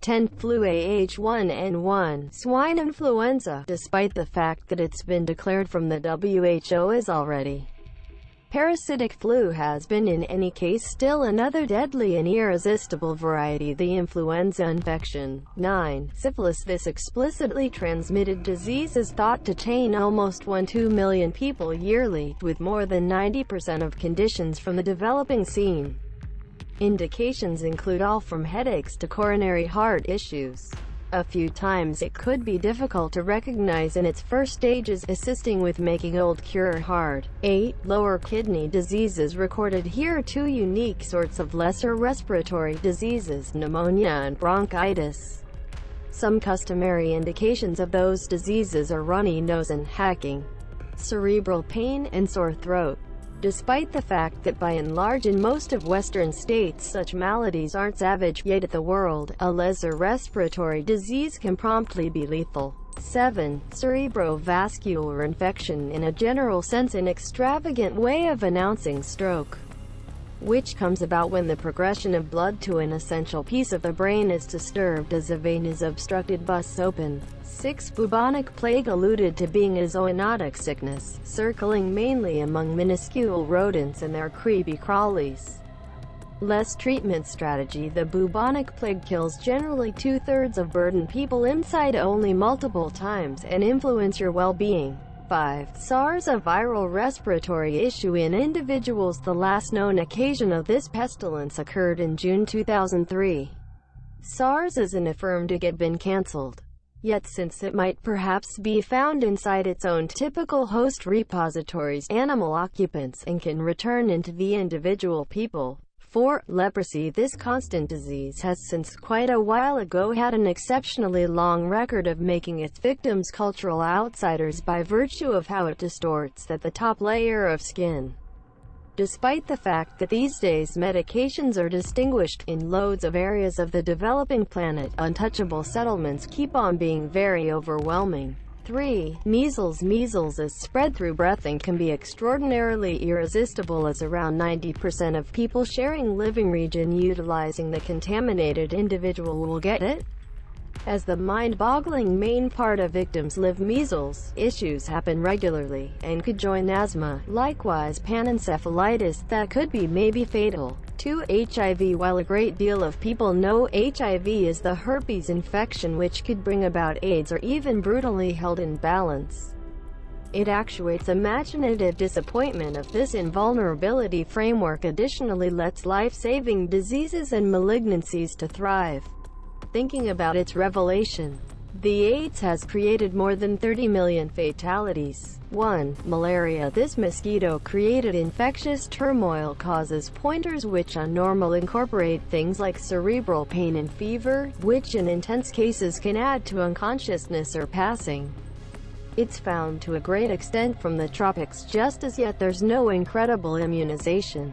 10. Flu AH1N1, swine influenza, despite the fact that it's been declared from the WHO as already parasitic flu has been in any case still another deadly and irresistible variety, the influenza infection. 9. Syphilis. This explicitly transmitted disease is thought to chain almost 1–2 million people yearly, with more than 90% of conditions from the developing scene. Indications include all from headaches to coronary heart issues. A few times it could be difficult to recognize in its first stages, assisting with making old cure hard. 8. Lower kidney diseases recorded. Here are two unique sorts of lesser respiratory diseases, pneumonia and bronchitis. Some customary indications of those diseases are runny nose and hacking, cerebral pain, and sore throat. Despite the fact that by and large in most of Western states such maladies aren't savage yet at the world, a lesser respiratory disease can promptly be lethal. 7. Cerebrovascular infection. In a general sense, an extravagant way of announcing stroke, which comes about when the progression of blood to an essential piece of the brain is disturbed as a vein is obstructed, busts open. 6. Bubonic plague, alluded to being a zoonotic sickness, circling mainly among minuscule rodents and their creepy crawlies. Less treatment strategy. The bubonic plague kills generally 2/3 of burden people inside only multiple times, and influence your well-being. 5. SARS, a viral respiratory issue in individuals. The last known occasion of this pestilence occurred in June 2003. SARS isn't affirmed to have been cancelled yet, since it might perhaps be found inside its own typical host repositories, animal occupants, and can return into the individual people. 4. Leprosy. This constant disease has since quite a while ago had an exceptionally long record of making its victims cultural outsiders by virtue of how it distorts the top layer of skin. Despite the fact that these days medications are distinguished in loads of areas of the developing planet, untouchable settlements keep on being very overwhelming. 3. Measles. Measles is spread through breath and can be extraordinarily irresistible, as around 90% of people sharing living region utilizing the contaminated individual will get it. As the mind-boggling main part of victims live measles, issues happen regularly, and could join asthma, likewise panencephalitis, that could be maybe fatal. 2. HIV. While a great deal of people know HIV is the herpes infection which could bring about AIDS or even brutally held in balance, it actuates imaginative disappointment of this invulnerability framework additionally lets life-saving diseases and malignancies to thrive. Thinking about its revelation, the AIDS has created more than 30 million fatalities. 1. Malaria. This mosquito-created infectious turmoil causes pointers which are normal, incorporate things like cerebral pain and fever, which in intense cases can add to unconsciousness or passing. It's found to a great extent from the tropics. Just as yet there's no incredible immunization.